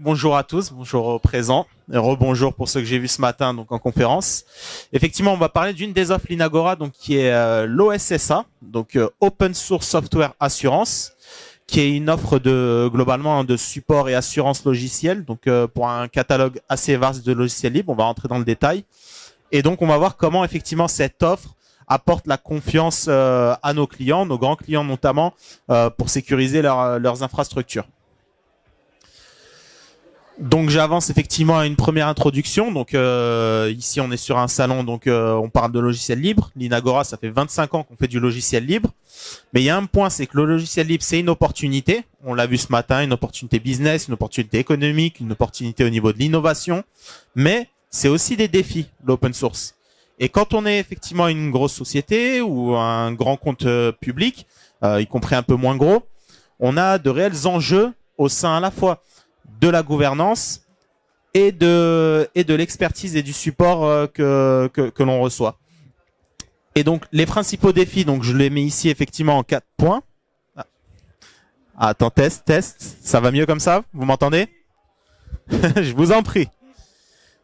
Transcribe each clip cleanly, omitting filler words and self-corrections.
bonjour à tous, bonjour aux présents, et rebonjour pour ceux que j'ai vus ce matin donc en conférence. Effectivement, on va parler d'une des offres Linagora donc qui est l'OSSA, donc Open Source Software Assurance, qui est une offre de globalement de support et assurance logicielle, donc pour un catalogue assez vaste de logiciels libres. On va rentrer dans le détail, et donc on va voir comment effectivement cette offre apporte la confiance à nos clients, nos grands clients notamment, pour sécuriser leurs infrastructures. Donc j'avance effectivement à une première introduction. Donc ici on est sur un salon, donc on parle de logiciel libre. Linagora, ça fait 25 ans qu'on fait du logiciel libre. Mais il y a un point, c'est que le logiciel libre, c'est une opportunité. On l'a vu ce matin, une opportunité business, une opportunité économique, une opportunité au niveau de l'innovation. Mais c'est aussi des défis, l'open source. Et quand on est effectivement une grosse société ou un grand compte public, y compris un peu moins gros, on a de réels enjeux au sein à la fois de la gouvernance et de l'expertise et du support que l'on reçoit. Et donc les principaux défis, donc je les mets ici effectivement en 4 points. Attends, test, ça va mieux comme ça? Vous m'entendez? Je vous en prie.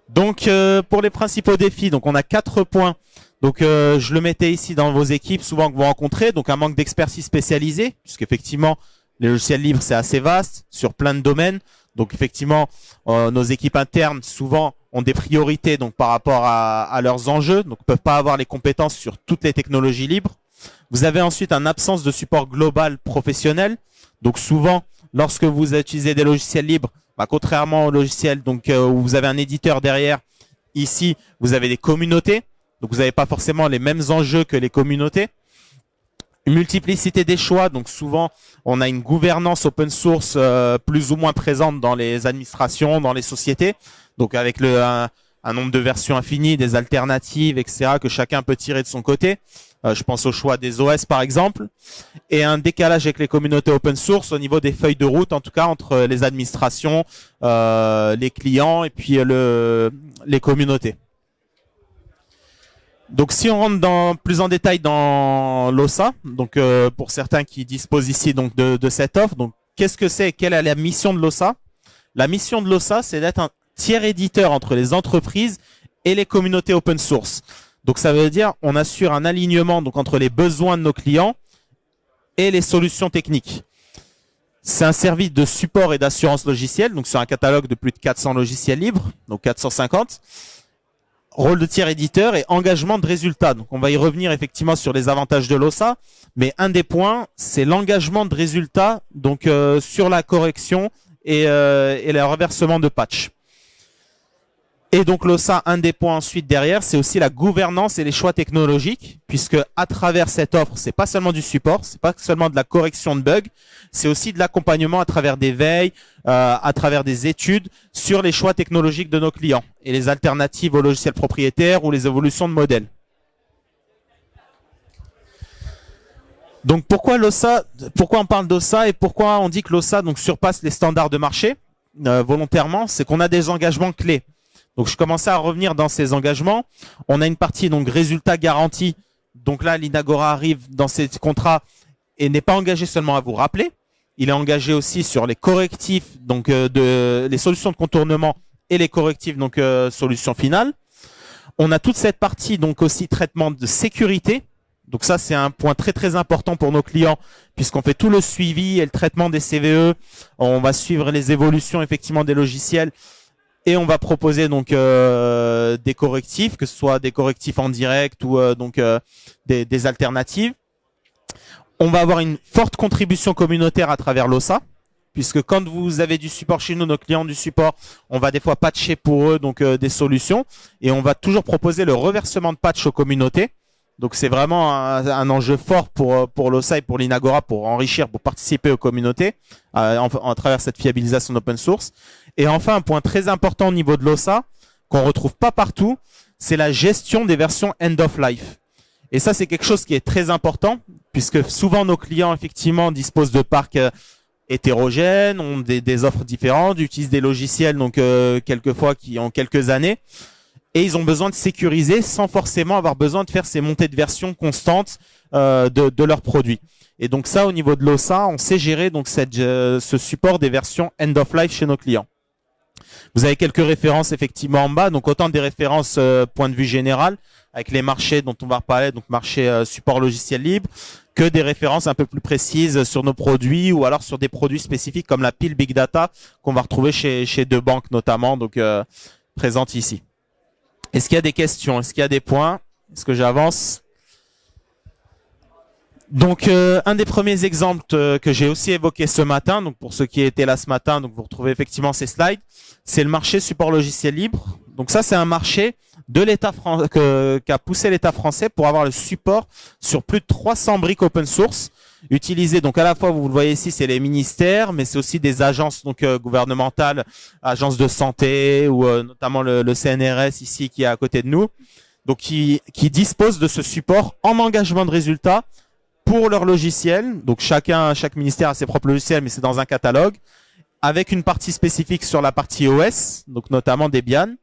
Donc pour les principaux défis, donc on a 4 points. Donc je le mettais ici dans vos équipes, souvent que vous rencontrez, donc un manque d'expertise spécialisée, puisqu'effectivement les logiciels libres c'est assez vaste sur plein de domaines. Donc effectivement, nos équipes internes souvent ont des priorités donc par rapport à leurs enjeux, donc peuvent pas avoir les compétences sur toutes les technologies libres. Vous avez ensuite une absence de support global professionnel. Donc souvent, lorsque vous utilisez des logiciels libres, contrairement aux logiciels donc où vous avez un éditeur derrière, ici vous avez des communautés. Donc vous n'avez pas forcément les mêmes enjeux que les communautés. Une multiplicité des choix, donc souvent on a une gouvernance open source plus ou moins présente dans les administrations, dans les sociétés, donc avec un nombre de versions infinies, des alternatives, etc., que chacun peut tirer de son côté. Je pense au choix des OS par exemple, et un décalage avec les communautés open source au niveau des feuilles de route, en tout cas entre les administrations, les clients et puis les communautés. Donc si on rentre plus en détail dans l'OSA, donc pour certains qui disposent ici donc de cette offre, donc qu'est-ce que c'est et quelle est la mission de l'OSA? La mission de l'OSA, c'est d'être un tiers éditeur entre les entreprises et les communautés open source. Donc ça veut dire on assure un alignement donc entre les besoins de nos clients et les solutions techniques. C'est un service de support et d'assurance logicielle, donc sur un catalogue de plus de 400 logiciels libres, donc 450. Rôle de tiers éditeur et engagement de résultats. Donc on va y revenir effectivement sur les avantages de l'OSA, mais un des points, c'est l'engagement de résultats donc sur la correction et le reversement de patch. Et donc l'OSA, un des points ensuite derrière, c'est aussi la gouvernance et les choix technologiques, puisque à travers cette offre, c'est pas seulement du support, c'est pas seulement de la correction de bugs, c'est aussi de l'accompagnement à travers des veilles, à travers des études sur les choix technologiques de nos clients et les alternatives aux logiciels propriétaires ou les évolutions de modèles. Donc pourquoi l'OSA, pourquoi on parle d'OSA et pourquoi on dit que l'OSA donc surpasse les standards de marché volontairement, c'est qu'on a des engagements clés. Donc je commençais à revenir dans ces engagements. On a une partie donc résultat garanti. Donc là, Linagora arrive dans ces contrats et n'est pas engagé seulement à vous rappeler. Il est engagé aussi sur les correctifs, donc les solutions de contournement et les correctifs, donc solution finale. On a toute cette partie donc aussi traitement de sécurité. Donc ça, c'est un point très très important pour nos clients puisqu'on fait tout le suivi et le traitement des CVE. On va suivre les évolutions effectivement des logiciels. Et on va proposer donc des correctifs, que ce soit des correctifs en direct ou des alternatives. On va avoir une forte contribution communautaire à travers l'OSA, puisque quand vous avez du support chez nous, nos clients du support, on va des fois patcher pour eux donc des solutions, et on va toujours proposer le reversement de patch aux communautés. Donc c'est vraiment un enjeu fort pour l'OSA et pour Linagora pour enrichir, pour participer aux communautés à travers cette fiabilisation d'open source. Et enfin, un point très important au niveau de l'OSA, qu'on retrouve pas partout, c'est la gestion des versions end of life. Et ça, c'est quelque chose qui est très important, puisque souvent nos clients, effectivement, disposent de parcs hétérogènes, ont des offres différentes, utilisent des logiciels, donc quelquefois qui ont quelques années, et ils ont besoin de sécuriser sans forcément avoir besoin de faire ces montées de versions constantes de leurs produits. Et donc ça, au niveau de l'OSA, on sait gérer donc ce support des versions end of life chez nos clients. Vous avez quelques références effectivement en bas, donc autant des références point de vue général, avec les marchés dont on va reparler, donc marché support logiciel libre, que des références un peu plus précises sur nos produits ou alors sur des produits spécifiques comme la pile Big Data qu'on va retrouver chez deux banques notamment, donc présentes ici. Est-ce qu'il y a des questions? Est-ce qu'il y a des points? Est-ce que j'avance? Donc, un des premiers exemples que j'ai aussi évoqué ce matin, donc pour ceux qui étaient là ce matin, donc vous retrouvez effectivement ces slides, c'est le marché support logiciel libre. Donc ça, c'est un marché de l'État qu'a poussé l'État français pour avoir le support sur plus de 300 briques open source utilisées. Donc à la fois, vous le voyez ici, c'est les ministères, mais c'est aussi des agences donc gouvernementales, agences de santé ou notamment le CNRS ici qui est à côté de nous, donc qui disposent de ce support en engagement de résultats pour leur logiciel. Donc chaque ministère a ses propres logiciels, mais c'est dans un catalogue, avec une partie spécifique sur la partie OS, donc notamment Debian.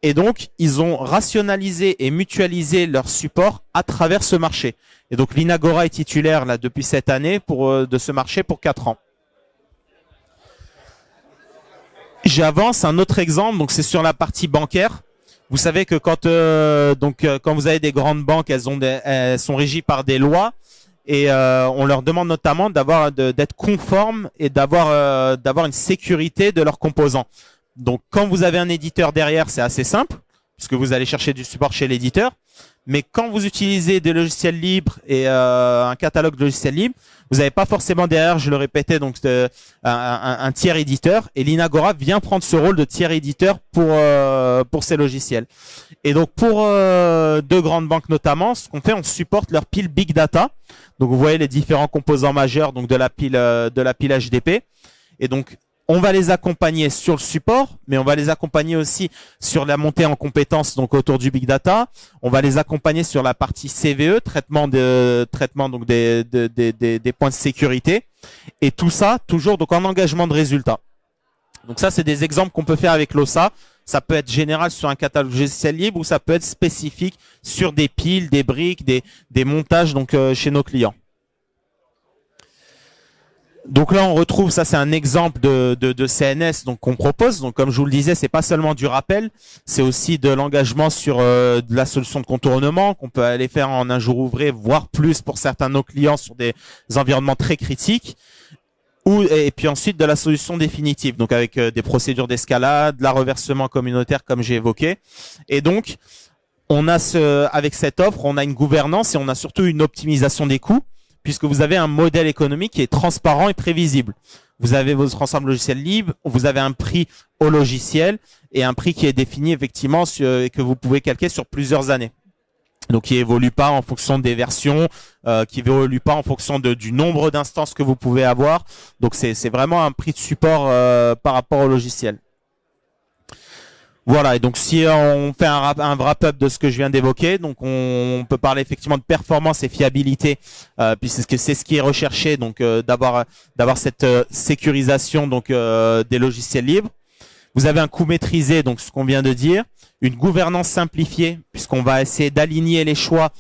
Et donc, ils ont rationalisé et mutualisé leur support à travers ce marché. Et donc, l'Inagora est titulaire là depuis cette année de ce marché pour 4 ans. J'avance un autre exemple, donc c'est sur la partie bancaire. Vous savez que quand vous avez des grandes banques, elles sont régies par des lois. Et on leur demande notamment d'être conformes et d'avoir une sécurité de leurs composants. Donc, quand vous avez un éditeur derrière, c'est assez simple, puisque vous allez chercher du support chez l'éditeur. Mais quand vous utilisez des logiciels libres et un catalogue de logiciels libres, vous n'avez pas forcément derrière, je le répétais, donc un tiers éditeur. Et l'Inagora vient prendre ce rôle de tiers éditeur pour ces logiciels. Et donc, pour deux grandes banques notamment, ce qu'on fait, on supporte leur pile Big Data. Donc, vous voyez les différents composants majeurs donc de la pile HDP. Et donc, on va les accompagner sur le support, mais on va les accompagner aussi sur la montée en compétences donc autour du big data. On va les accompagner sur la partie CVE, traitement donc des points de sécurité, et tout ça toujours donc en engagement de résultats. Donc ça, c'est des exemples qu'on peut faire avec l'OSA. Ça peut être général sur un catalogue logiciel libre ou ça peut être spécifique sur des piles, des briques, des montages donc chez nos clients. Donc là, on retrouve, ça c'est un exemple de CNS donc qu'on propose. Donc comme je vous le disais, c'est pas seulement du rappel, c'est aussi de l'engagement sur de la solution de contournement qu'on peut aller faire en un jour ouvré, voire plus pour certains de nos clients sur des environnements très critiques. Et puis ensuite de la solution définitive, donc avec des procédures d'escalade, la reversement communautaire comme j'ai évoqué. Et donc, on a avec cette offre, on a une gouvernance et on a surtout une optimisation des coûts, puisque vous avez un modèle économique qui est transparent et prévisible. Vous avez votre ensemble logiciel libre, vous avez un prix au logiciel et un prix qui est défini effectivement et que vous pouvez calquer sur plusieurs années. Donc qui évolue pas en fonction des versions, qui évolue pas en fonction du nombre d'instances que vous pouvez avoir. Donc c'est vraiment un prix de support par rapport au logiciel. Voilà, et donc si on fait un wrap-up de ce que je viens d'évoquer, donc on peut parler effectivement de performance et fiabilité, puisque c'est ce qui est recherché, donc d'avoir cette sécurisation donc des logiciels libres. Vous avez un coût maîtrisé, donc ce qu'on vient de dire, une gouvernance simplifiée, puisqu'on va essayer d'aligner les choix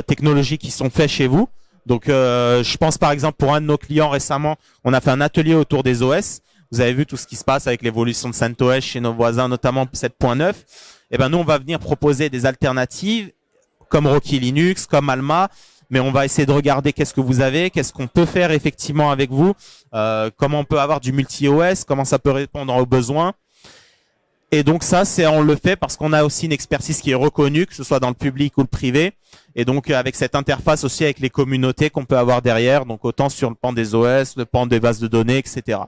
technologiques qui sont faits chez vous. Donc je pense par exemple pour un de nos clients récemment, on a fait un atelier autour des OS. Vous avez vu tout ce qui se passe avec l'évolution de CentOS chez nos voisins, notamment 7.9. Et ben nous, on va venir proposer des alternatives comme Rocky Linux, comme Alma, mais on va essayer de regarder qu'est-ce que vous avez, qu'est-ce qu'on peut faire effectivement avec vous, comment on peut avoir du multi-OS, comment ça peut répondre aux besoins. Et donc ça, on le fait parce qu'on a aussi une expertise qui est reconnue, que ce soit dans le public ou le privé. Et donc avec cette interface aussi avec les communautés qu'on peut avoir derrière, donc autant sur le pan des OS, le pan des bases de données, etc.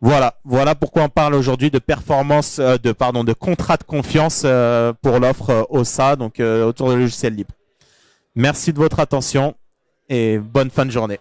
Voilà pourquoi on parle aujourd'hui de performance, de contrat de confiance pour l'offre OSA, donc autour de logiciels libres. Merci de votre attention et bonne fin de journée.